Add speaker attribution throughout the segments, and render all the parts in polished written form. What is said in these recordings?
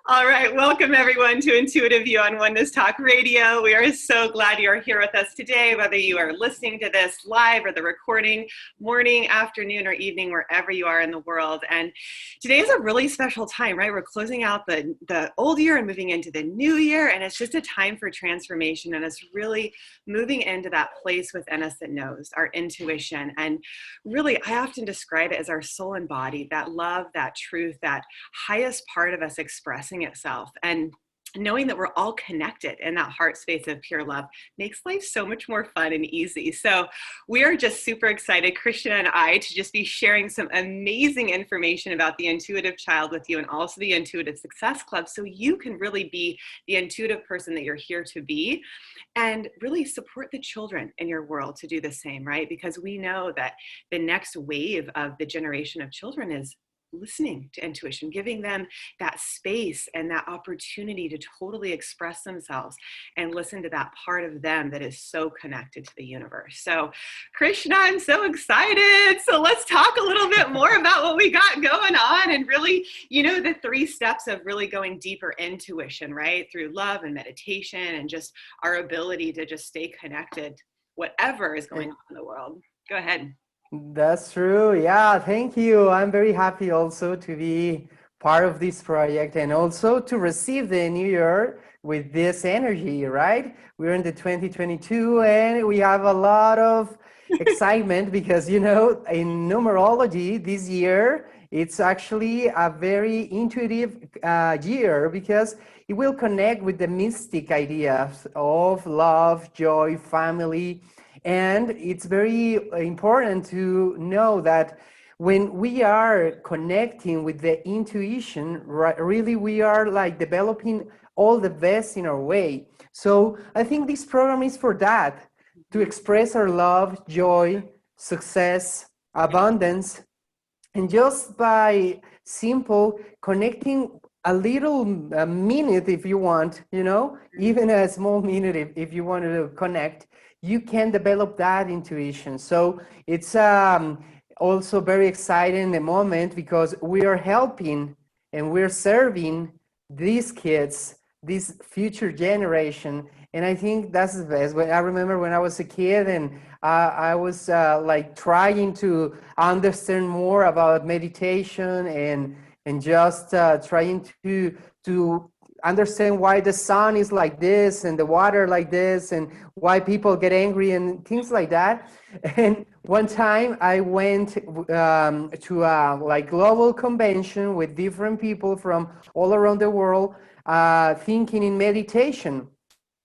Speaker 1: All right, welcome everyone to Intuitive You on Oneness Talk Radio. We are so glad you are here with us today, whether you are listening to this live or the recording, morning, afternoon, or evening, wherever you are in the world. And today is a really special time, right? We're closing out the old year and moving into the new year, and it's just a time for transformation, and it's really moving into that place within us that knows, our intuition. And really, I often describe it as our soul and body, that love, that truth, that highest part of us expressing itself. And knowing that we're all connected in that heart space of pure love makes life so much more fun and easy. So we are just super excited, Krishna and I, to just be sharing some amazing information about the intuitive child with you, and also the Intuitive Success Club, so you can really be the intuitive person that you're here to be, and really support the children in your world to do the same, right? Because we know that the next wave of the generation of children is listening to intuition, giving them that space and that opportunity to totally express themselves and listen to that part of them that is so connected to the universe. So Krishna, I'm so excited. So let's talk a little bit more about what we got going on, and really, the 3 steps of really going deeper intuition, right? Through love and meditation and just our ability to just stay connected, whatever is going on in the world. Go ahead.
Speaker 2: That's true. Yeah, thank you. I'm very happy also to be part of this project, and also to receive the new year with this energy, right? We're in the 2022 and we have a lot of excitement because, in numerology this year, it's actually a very intuitive year, because it will connect with the mystic ideas of love, joy, family. And it's very important to know that when we are connecting with the intuition, really we are like developing all the best in our way. So I think this program is for that, to express our love, joy, success, abundance, and just by simple connecting a little minute, if you want, even a small minute, if you want to connect, you can develop that intuition. So it's also very exciting the moment, because we are helping and we're serving these kids, this future generation. And I think that's the best. I remember when I was a kid, and I was trying to understand more about meditation, and just trying to understand why the sun is like this and the water like this, and why people get angry and things like that. And one time I went to a global convention with different people from all around the world, thinking in meditation.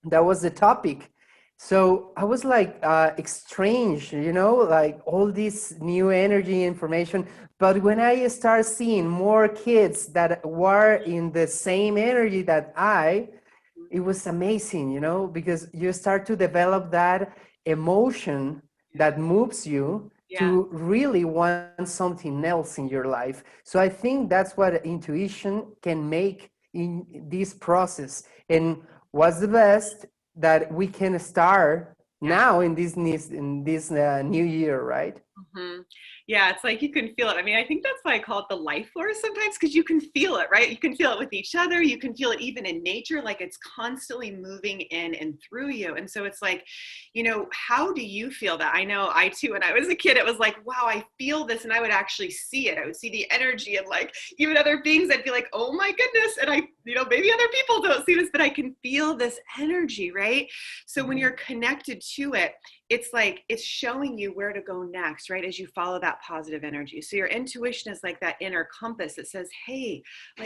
Speaker 2: That was the topic. So I was strange, all this new energy information. But when I start seeing more kids that were in the same energy that it was amazing, because you start to develop that emotion that moves you to really want something else in your life. So I think that's what intuition can make in this process. And what's the best that we can start now in this new year, right?
Speaker 1: Mm-hmm. Yeah, it's like you can feel it. I mean, I think that's why I call it the life force sometimes, because you can feel it, right? You can feel it with each other. You can feel it even in nature, like it's constantly moving in and through you. And so it's like, how do you feel that? I know I too, when I was a kid, it was like, wow, I feel this. And I would actually see it. I would see the energy, and even other things, I'd be like, oh my goodness. And maybe other people don't see this, but I can feel this energy, right? So when you're connected to it, it's like it's showing you where to go next, right? As you follow that positive energy. So your intuition is like that inner compass that says, hey,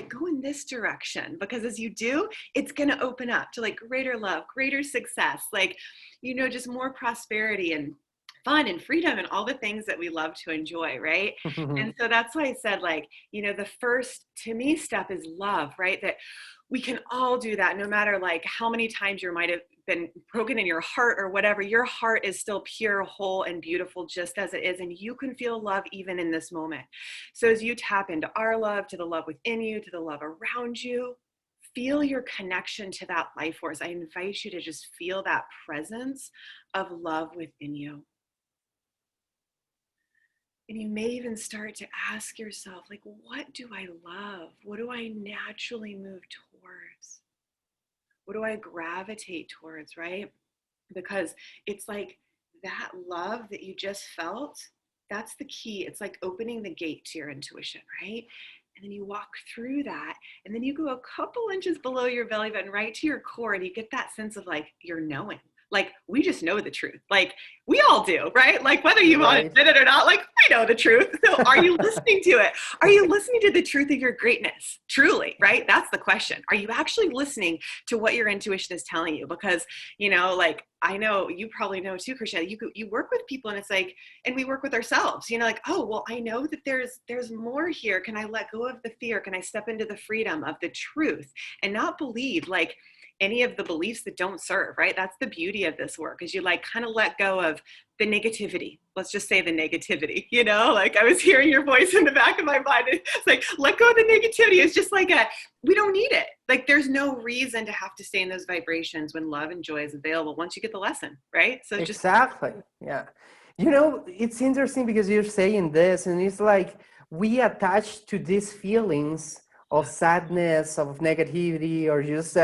Speaker 1: go in this direction, because as you do, it's going to open up to greater love, greater success, just more prosperity and fun and freedom and all the things that we love to enjoy, right? And so that's why I said, the first, to me, step is love, right? That we can all do that, no matter how many times you might have been broken in your heart or whatever. Your heart is still pure, whole, and beautiful just as it is, and you can feel love even in this moment. So as you tap into our love, to the love within you, to the love around you, feel your connection to that life force. I invite you to just feel that presence of love within you. And you may even start to ask yourself, like, what do I love? What do I naturally move towards? What do I gravitate towards, right? Because it's like that love that you just felt, that's the key. It's like opening the gate to your intuition, right? And then you walk through that, and then you go a couple inches below your belly button, right to your core, and you get that sense of like you're knowing. Like we just know the truth. Like we all do, right? Like whether you want to
Speaker 2: Right.
Speaker 1: admit it or not, like we know the truth. So are you listening to it? Are you listening to the truth of your greatness? Truly, right? That's the question. Are you actually listening to what your intuition is telling you? Because, like I know you probably know too, Krishna, you work with people and it's like, and we work with ourselves, like, oh, well, I know that there's more here. Can I let go of the fear? Can I step into the freedom of the truth and not believe like any of the beliefs that don't serve, right? That's the beauty of this work is you like kind of let go of the negativity. Let's just say the negativity, like I was hearing your voice in the back of my mind. It's like, let go of the negativity. It's just like we don't need it. Like there's no reason to have to stay in those vibrations when love and joy is available once you get the lesson, right? So just
Speaker 2: Exactly. Yeah. It's interesting because you're saying this, and it's like we attach to these feelings of sadness, of negativity, or just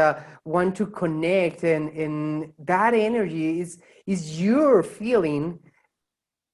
Speaker 2: want to connect, and that energy is your feeling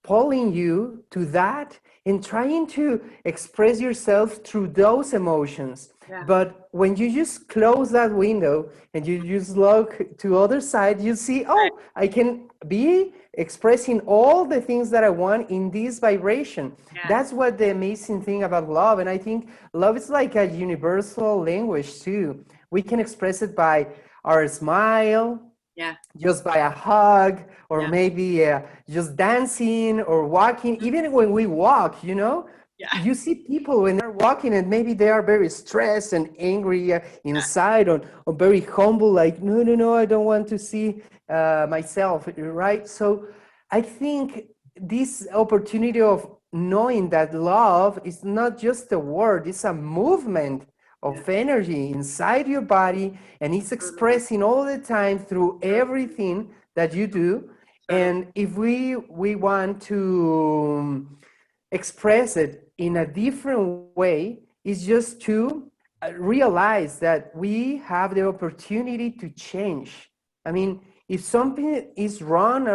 Speaker 2: pulling you to that and trying to express yourself through those emotions.
Speaker 1: yeah,
Speaker 2: But when you just close that window and you just look to other side, you see,
Speaker 1: right.
Speaker 2: oh, I can be expressing all the things that I want in this vibration.
Speaker 1: Yeah,
Speaker 2: That's what the amazing thing about love. And I think love is like a universal language too. We can express it by our smile,
Speaker 1: yeah,
Speaker 2: just by a hug, or
Speaker 1: yeah,
Speaker 2: maybe just dancing or walking. Even when we walk,
Speaker 1: yeah,
Speaker 2: you see people when they're walking and maybe they are very stressed and angry inside, or very humble, like, no, no, no, I don't want to see myself, right? So I think this opportunity of knowing that love is not just a word, it's a movement
Speaker 1: yeah,
Speaker 2: of energy inside your body, and it's
Speaker 1: totally,
Speaker 2: expressing all the time through
Speaker 1: totally,
Speaker 2: everything that you do.
Speaker 1: totally.
Speaker 2: And if we want to express it in a different way, is just to realize that we have the opportunity to change. I mean, if something is wrong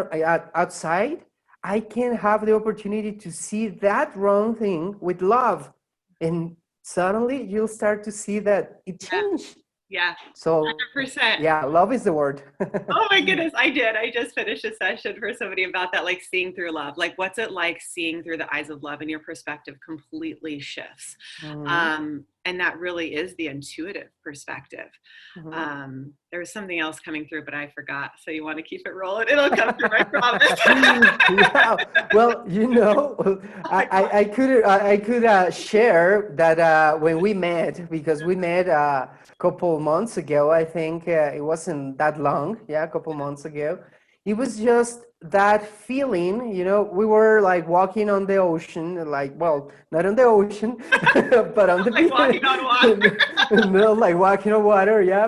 Speaker 2: outside, I can have the opportunity to see that wrong thing with love, and suddenly you'll start to see that it
Speaker 1: Yeah,
Speaker 2: changed.
Speaker 1: yeah,
Speaker 2: So
Speaker 1: 100%.
Speaker 2: yeah, love is the word.
Speaker 1: Oh my goodness, I did. I just finished a session for somebody about that, like seeing through love. Like, what's it like seeing through the eyes of love, and your perspective completely shifts.
Speaker 2: Mhm,
Speaker 1: And that really is the intuitive perspective.
Speaker 2: mhm.
Speaker 1: There was something else coming through, but I forgot. So you want to keep it rolling? It'll come through, I promise.
Speaker 2: Yeah, well, I could share that when we met, because we met a couple months ago. I think it wasn't that long. Yeah, a couple months ago. It was just that feeling. We were like walking on the ocean, like, well, not on the ocean, but on the
Speaker 1: Like
Speaker 2: beach.
Speaker 1: walking on water.
Speaker 2: No, like walking on water. Yeah,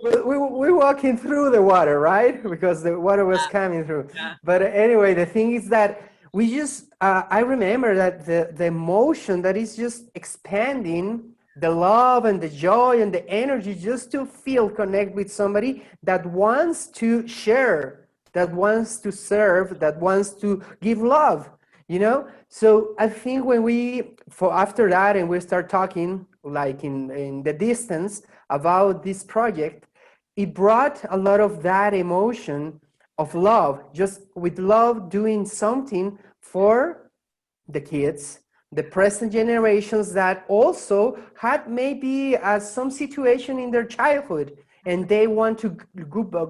Speaker 2: but we walking through the water, right? Because the water was coming through.
Speaker 1: Yeah,
Speaker 2: But anyway, the thing is that we just I remember that the emotion that is just expanding, the love and the joy and the energy, just to feel connect with somebody that wants to share, that wants to serve, that wants to give love. So I think when we for after that, and we start talking like in the distance about this project, it brought a lot of that emotion of love, just with love doing something for the kids, the present generations that also had maybe some situation in their childhood, and they want to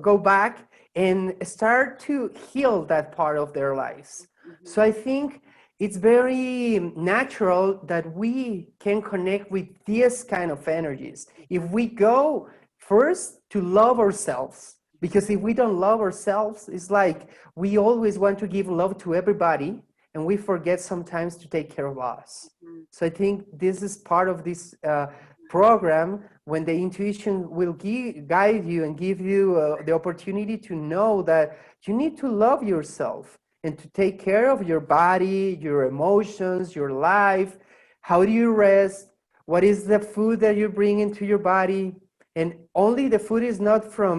Speaker 2: go back and start to heal that part of their lives. So I think it's very natural that we can connect with these kind of energies if we go first to love ourselves. Because if we don't love ourselves, it's like we always want to give love to everybody, and we forget sometimes to take care of us. So I think this is part of this program, when the intuition will guide you and give you the opportunity to know that you need to love yourself and to take care of your body, your emotions, your life. How do you rest? What is the food that you bring into your body? And only the food is not from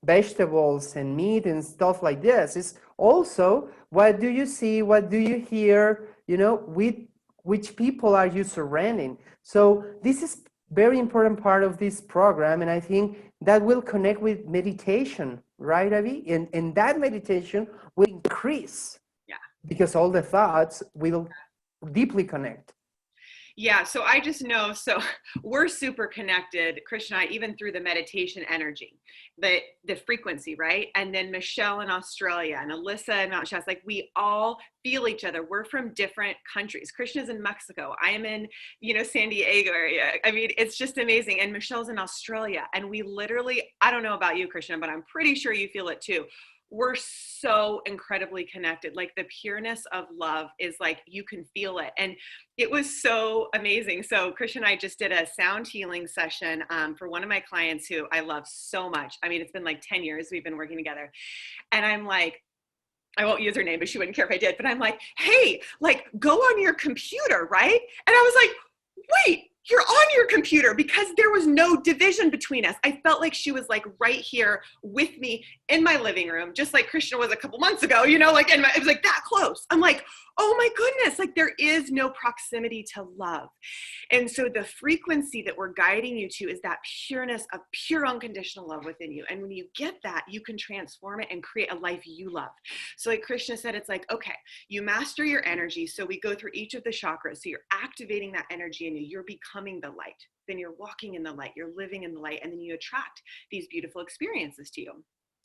Speaker 2: vegetables and meat and stuff like this. It's also what do you see, what do you hear, with which people are you surrounding. So this is very important part of this program, and I think that will connect with meditation, right, Avi? And that meditation will increase, because all the thoughts will deeply connect.
Speaker 1: Yeah, so I just know, so we're super connected, Krishna and I, even through the meditation energy, the frequency, right? And then Michelle in Australia and Alyssa in Mount Shasta, like we all feel each other. We're from different countries. Krishna's in Mexico. I am in, San Diego area. I mean, it's just amazing. And Michelle's in Australia. And we literally, I don't know about you, Krishna, but I'm pretty sure you feel it too. We're so incredibly connected. Like the pureness of love is like, you can feel it. And it was so amazing. So Krishna and I just did a sound healing session for one of my clients who I love so much. I mean, it's been like 10 years we've been working together. And I'm like, I won't use her name, but she wouldn't care if I did. But I'm like, hey, like go on your computer, right? And I was like, wait, you're on your computer, because there was no division between us. I felt like she was like right here with me in my living room, just like Krishna was a couple months ago, like it was like that close. I'm like, oh my goodness, like there is no proximity to love. And so the frequency that we're guiding you to is that pureness of pure unconditional love within you. And when you get that, you can transform it and create a life you love. So like Krishna said, it's like, okay, you master your energy. So we go through each of the chakras. So you're activating that energy in you. You're becoming the light. Then you're walking in the light. You're living in the light. And then you attract these beautiful experiences to you.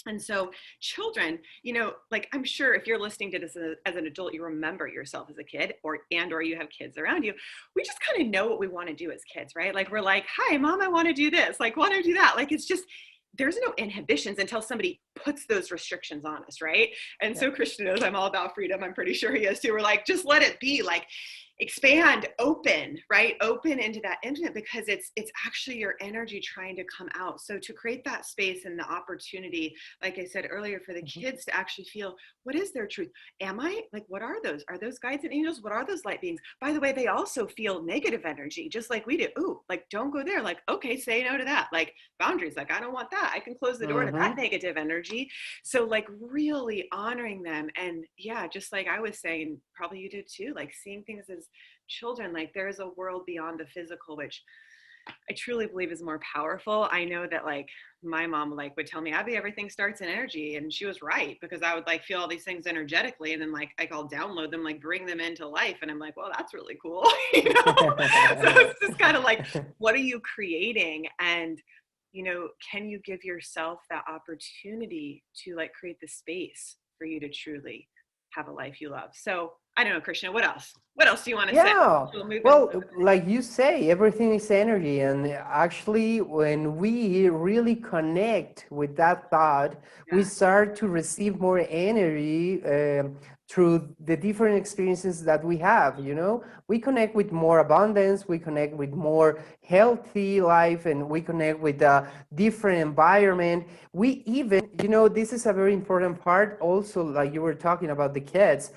Speaker 1: And so children, like I'm sure if you're listening to this as an adult, you remember yourself as a kid or you have kids around you. We just kind of know what we want to do as kids, right? Like we're like, hi, mom, I want to do this. Like, want to do that. Like, it's just, there's no inhibitions until somebody puts those restrictions on us, right? And so Krishna knows I'm all about freedom. I'm pretty sure he is too. We're like, just let it be, like expand, open, right? Open into that infinite, because it's actually your energy trying to come out. So to create that space and the opportunity, like I said earlier, for the kids to actually feel, what is their truth? Am I, like, what are those? Are those guides and angels? What are those light beings? By the way, they also feel negative energy, just like we do. Ooh, like, don't go there. Like, okay, say no to that. Like boundaries, like, I don't want that. I can close the door to that negative energy. So like really honoring them. And yeah, just like I was saying, probably you did too, like seeing things as children, like there is a world beyond the physical, which I truly believe is more powerful. I know that like my mom like would tell me, Abby, everything starts in energy. And she was right, because I would like feel all these things energetically, and then like I'll download them, like bring them into life. And I'm like, well, that's really cool. So it's just kind of like, what are you creating? And can you give yourself that opportunity to like create the space for you to truly have a life you love? So I don't know, Krishna, what else? What else do you want to say?
Speaker 2: Well, like you say, everything is energy. And actually, when we really connect with that thought, we start to receive more energy through the different experiences that we have. We connect with more abundance, we connect with more healthy life, and we connect with a different environment. We even, this is a very important part also, like you were talking about the kids.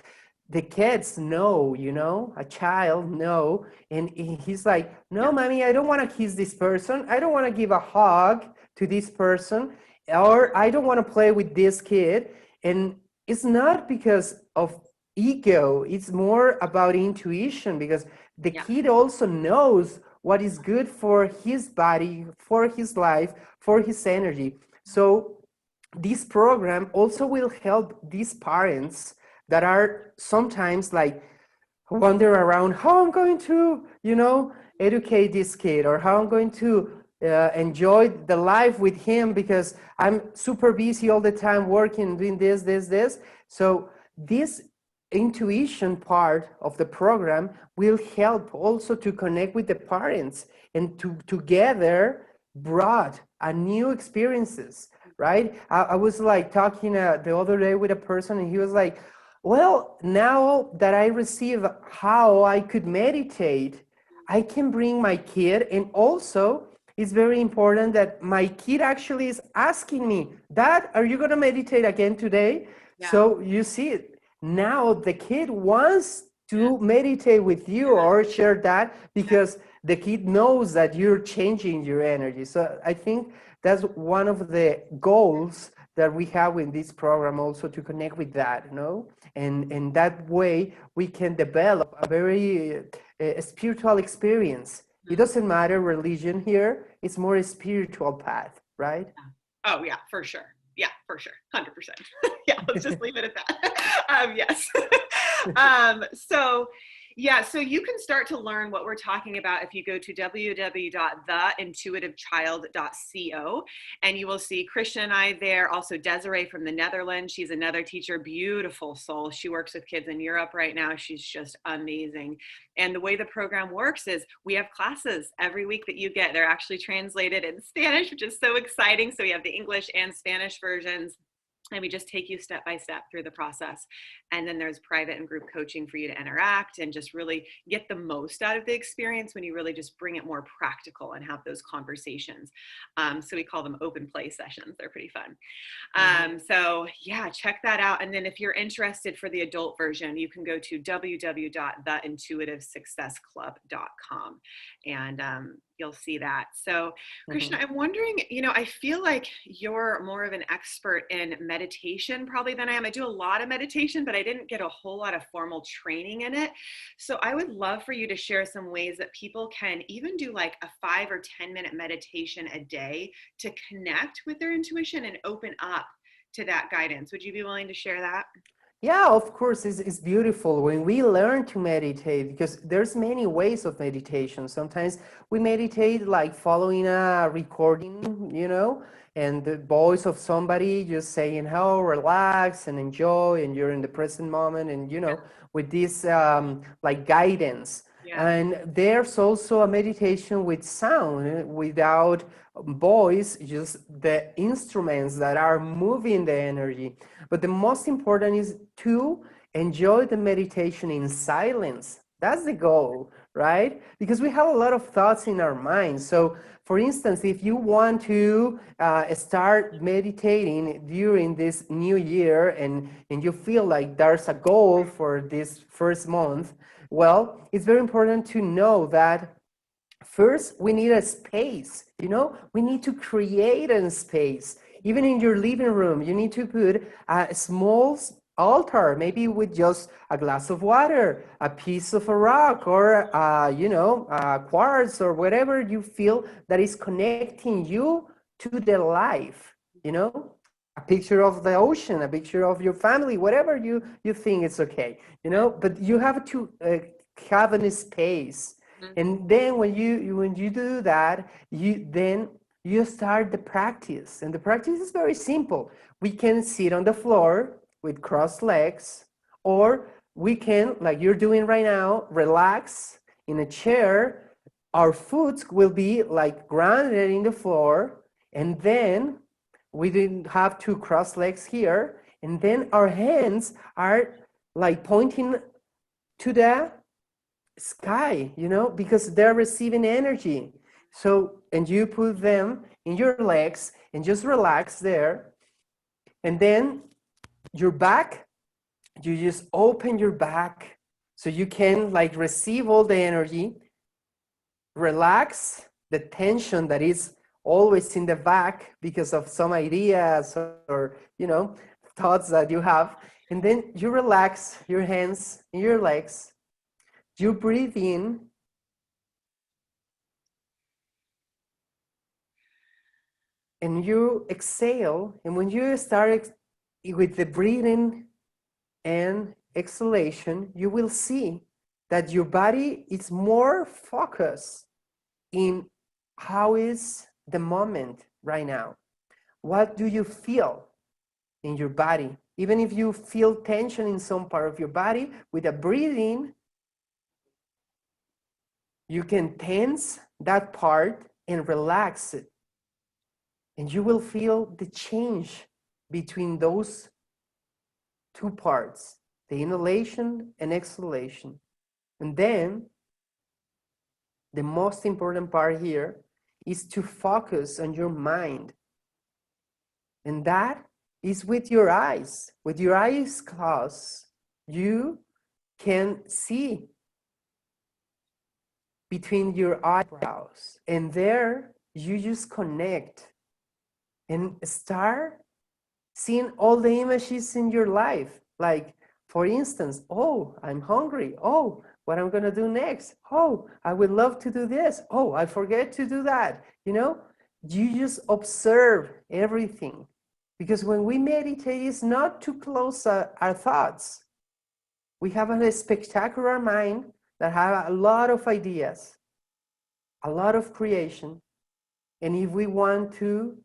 Speaker 2: The kids know, a child know, and he's like, no, mommy, I don't want to kiss this person. I don't want to give a hug to this person, or I don't want to play with this kid. And it's not because of ego. It's more about intuition, because the kid also knows what is good for his body, for his life, for his energy. So this program also will help these parents that are sometimes like wander around how I'm going to, educate this kid, or how I'm going to enjoy the life with him, because I'm super busy all the time working, doing this. So this intuition part of the program will help also to connect with the parents, and to together brought a new experiences, right? I was like talking the other day with a person, and he was like, well, now that I receive how I could meditate, I can bring my kid. And also, it's very important that my kid actually is asking me, Dad, are you going to meditate again today? So you see it. now the kid wants
Speaker 1: Yeah.
Speaker 2: to meditate with you or share that because the kid knows that you're changing your energy. So I think that's one of the goals that we have in this program, also to connect with that, you know, and that way we can develop a very spiritual experience. It doesn't matter religion here, it's more a spiritual path, right?
Speaker 1: Oh yeah, for sure. Yeah, for sure. 100%. Yeah, let's just leave it at that. Yes. So yeah, so you can start to learn what we're talking about if you go to www.theintuitivechild.co, and you will see Krishna I there, also Desiree from the Netherlands. She's another teacher, beautiful soul. She works with kids in Europe right now. She's just amazing. And the way the program works is we have classes every week that you get. They're actually translated in Spanish, which is so exciting. So we have the English and Spanish versions. And we just take you step by step through the process. And then there's private and group coaching for you to interact and just really get the most out of the experience when you really just bring it more practical and have those conversations. So we call them open play sessions. They're pretty fun. So yeah, check that out. And then if you're interested for the adult version, you can go to www.theintuitivesuccessclub.com and you'll see that. So Krishna, I'm wondering, you know, I feel like you're more of an expert in meditation probably than I am. I do a lot of meditation, but I didn't get a whole lot of formal training in it. So I would love for you to share some ways that people can even do like a 5 or 10-minute meditation a day to connect with their intuition and open up to that guidance. Would you be willing to share that?
Speaker 2: Yeah, of course, it's beautiful when we learn to meditate, because there's many ways of meditation. Sometimes we meditate like following a recording, you know, and the voice of somebody just saying, "Oh, relax and enjoy," and you're in the present moment, and you know, with this like guidance.
Speaker 1: Yeah.
Speaker 2: And there's also a meditation with sound, without voice, just the instruments that are moving the energy. But the most important is to enjoy the meditation in silence. That's the goal, right? Because we have a lot of thoughts in our minds. So, for instance, if you want to start meditating during this new year, and you feel like there's a goal for this first month, well, it's very important to know that first we need a space. You know, we need to create a space. Even in your living room, you need to put a small altar, maybe with just a glass of water, a piece of a rock, or you know, quartz, or whatever you feel that is connecting you to the life. You know, a picture of the ocean, a picture of your family, whatever you think it's okay. You know, but you have to have a space. And then when you do that, you start the practice. And the practice is very simple. We can sit on the floor with crossed legs, or we can, like you're doing right now, relax in a chair. Our foot will be like grounded in the floor, and then we didn't have two crossed legs here, and then our hands are like pointing to the sky, you know, because they're receiving energy. So, and you put them in your legs and just relax there. And then your back, you just open your back so you can like receive all the energy, relax the tension that is always in the back because of some ideas or, you know, thoughts that you have. And then you relax your hands and your legs. You breathe in, and you exhale. And when you start with the breathing and exhalation, you will see that your body is more focused in how is the moment right now. What do you feel in your body? Even if you feel tension in some part of your body, with a breathing, you can tense that part and relax it. And you will feel the change between those two parts, the inhalation and exhalation. And then the most important part here is to focus on your mind. And that is with your eyes closed. you can see between your eyebrows, and there you just connect and start seeing all the images in your life. Like, for instance, oh, I'm hungry. Oh, what I'm gonna do next? Oh, I would love to do this. Oh, I forget to do that. You know, you just observe everything. Because when we meditate, it's not to close our thoughts. We have a spectacular mind that have a lot of ideas, a lot of creation. And if we want to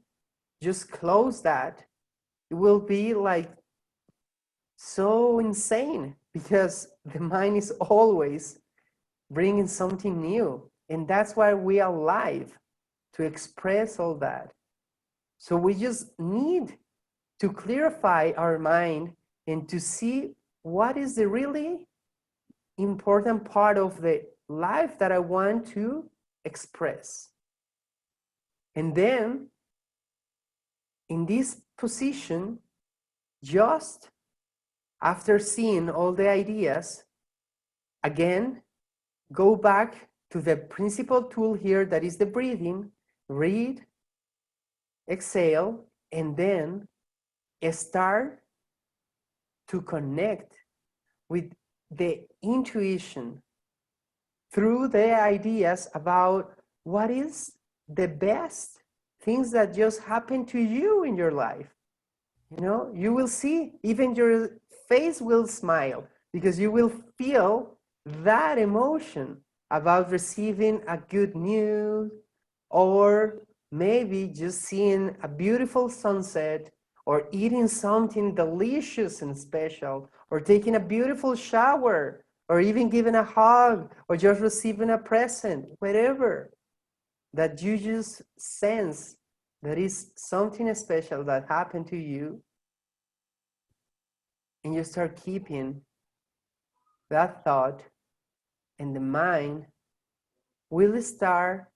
Speaker 2: just close that, it will be like so insane, because the mind is always bringing something new. And that's why we are alive, to express all that. So we just need to clarify our mind and to see what is the really important part of the life that I want to express. And then in this position, just after seeing all the ideas, again, go back to the principal tool here, that is the breathing. Breathe, exhale, and then start to connect with the intuition through the ideas about what is the best things that just happen to you in your life. You know, you will see, even your face will smile, because you will feel that emotion about receiving a good news, or maybe just seeing a beautiful sunset, or eating something delicious and special, or taking a beautiful shower, or even giving a hug, or just receiving a present, whatever that you just sense that is something special that happened to you. And you start keeping that thought, and the mind will start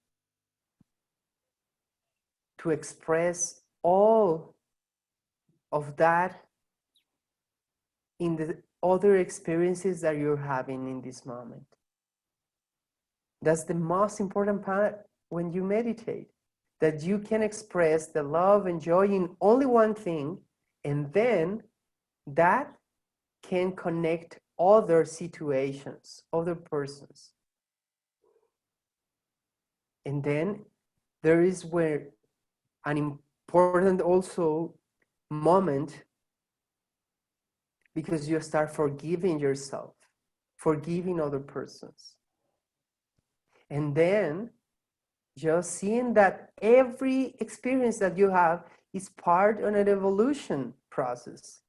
Speaker 2: to express all of that in the other experiences that you're having in this moment. That's the most important part when you meditate, that you can express the love and joy in only one thing, and then that can connect other situations, other persons. And then there is where an important also moment, because you start forgiving yourself, forgiving other persons. And then just seeing that every experience that you have is part of an evolution process.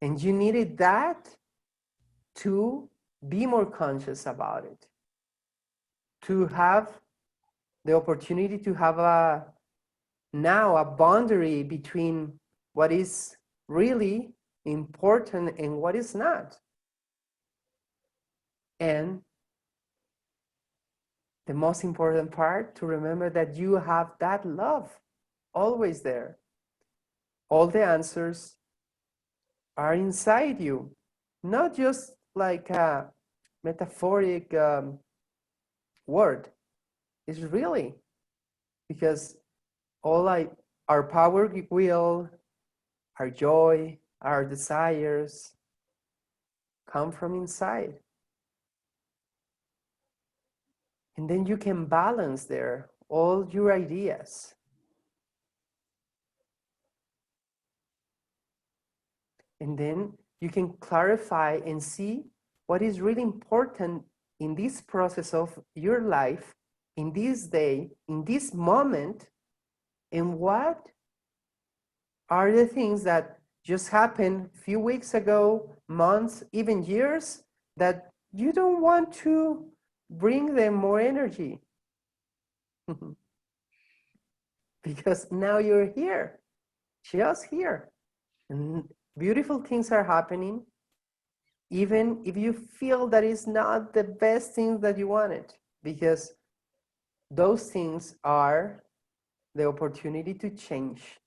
Speaker 2: And you needed that to be more conscious about it, to have the opportunity to have a boundary between what is really important and what is not. And the most important part, to remember that you have that love always there. All the answers are inside you, not just like a metaphoric word. It's really, because our power, will, our joy, our desires come from inside. And then you can balance there all your ideas. And then you can clarify and see what is really important in this process of your life, in this day, in this moment, and what are the things that just happened a few weeks ago, months, even years, that you don't want to bring them more energy. Because now you're here, just here. And beautiful things are happening, even if you feel that it's not the best thing that you wanted, because those things are the opportunity to change.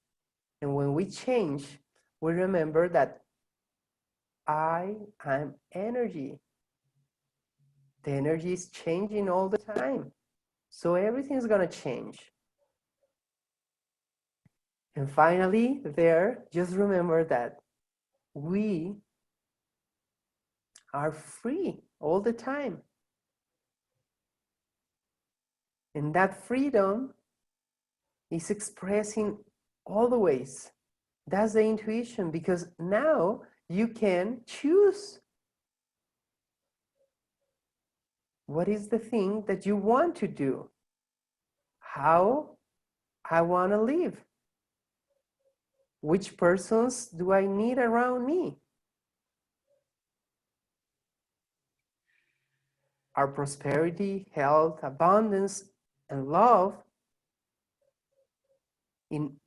Speaker 2: And when we change, we remember that I am energy. The energy is changing all the time. So everything's going to change. And finally, there, just remember that we are free all the time. And that freedom is expressing all the ways. That's the intuition, because now you can choose what is the thing that you want to do, how I want to live, which persons do I need around me. Our prosperity, health, abundance, and love in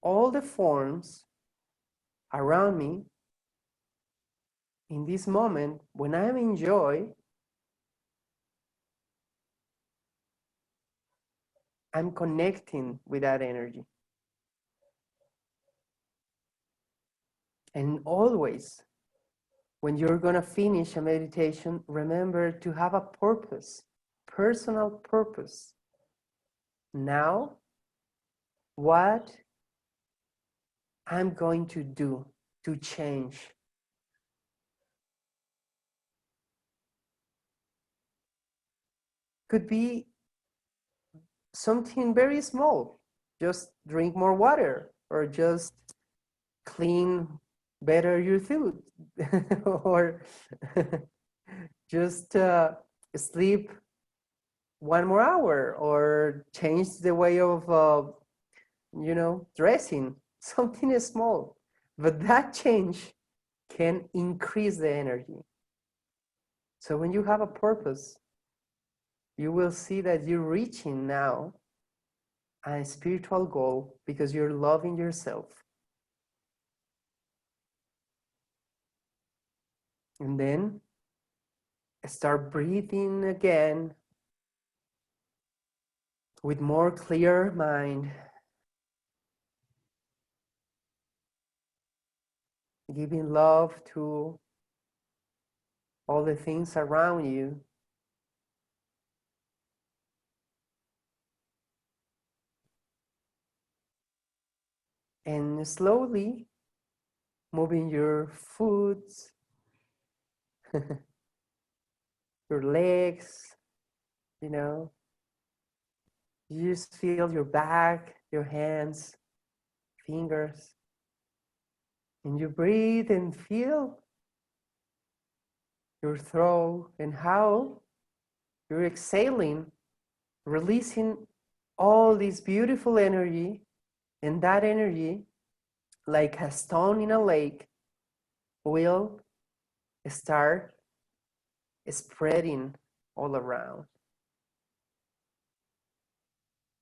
Speaker 2: all the forms around me. In this moment, when I'm in joy, I'm connecting with that energy. And always, when you're going to finish a meditation, remember to have a purpose, personal purpose. Now, what I'm going to do to change. Could be something very small, just drink more water, or just clean better your food, or just sleep 1 more hour, or change the way of dressing. Something small, but that change can increase the energy. So when you have a purpose, you will see that you're reaching now a spiritual goal because you're loving yourself. And then start breathing again with more clear mind, giving love to all the things around you. And slowly moving your foot, your legs, you just feel your back, your hands, fingers. And you breathe and feel your throat and how you're exhaling, releasing all this beautiful energy. And that energy, like a stone in a lake, will start spreading all around.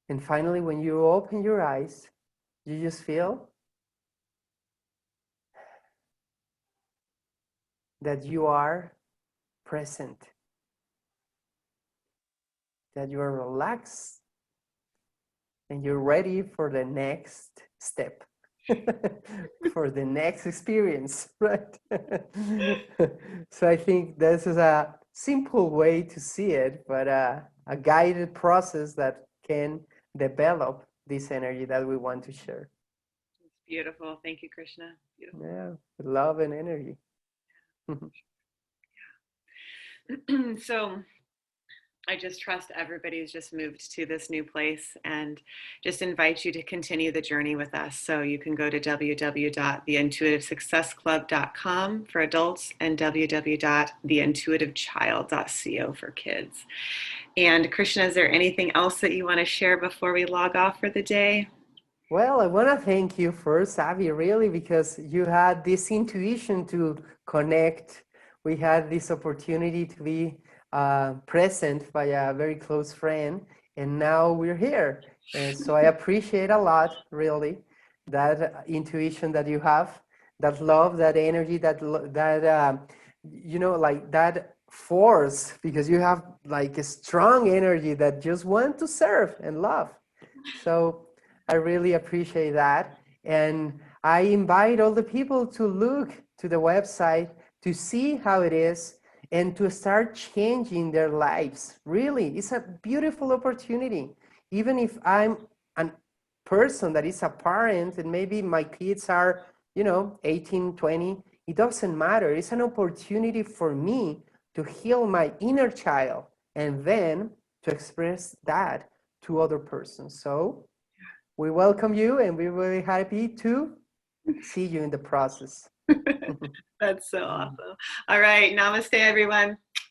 Speaker 2: And finally, when you open your eyes, you just feel that you are present, that you are relaxed, and you're ready for the next step, for the next experience, right? So I think this is a simple way to see it, but a guided process that can develop this energy that we want to share.
Speaker 1: It's beautiful. Thank you, Krishna. Beautiful.
Speaker 2: Yeah, love and energy.
Speaker 1: So I just trust everybody's just moved to this new place, and just invite you to continue the journey with us. So you can go to www.theintuitivesuccessclub.com for adults and www.theintuitivechild.co for kids. And Krishna, is there anything else that you want to share before we log off for the day?
Speaker 2: Well, I want to thank you first, Avi, really, because you had this intuition to connect. We had this opportunity to be present by a very close friend, and now we're here. And so I appreciate a lot, really, that intuition that you have, that love, that energy, like that force, because you have like a strong energy that just want to serve and love. So I really appreciate that. And I invite all the people to look to the website to see how it is and to start changing their lives. Really, it's a beautiful opportunity. Even if I'm a person that is a parent and maybe my kids are, 18, 20, it doesn't matter. It's an opportunity for me to heal my inner child and then to express that to other persons. So we welcome you and we're really happy to see you in the process.
Speaker 1: That's so awesome. All right. Namaste, everyone.